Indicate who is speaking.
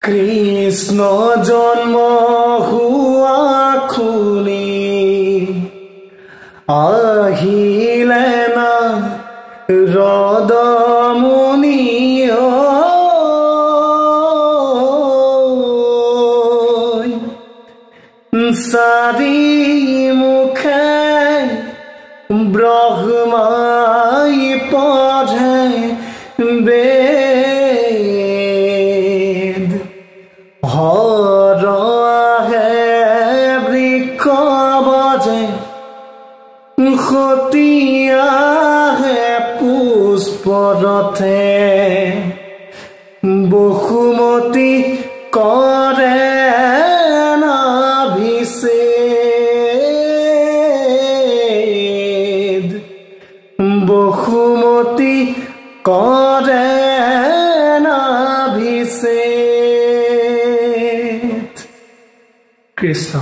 Speaker 1: কৃষ্ণ জন্ম হুয়া খুনি আহিলে না রদমুনি চারি মুখে ব্রহ্মাই পঢ়ে বেদ হর আহে বৃক্ষ বজে সতীয়াহে পুষ্পৰথে বসুমতী কৰে নাভিষেদ বসুমতী কৰে নাভিষেদ। কৃষ্ণ।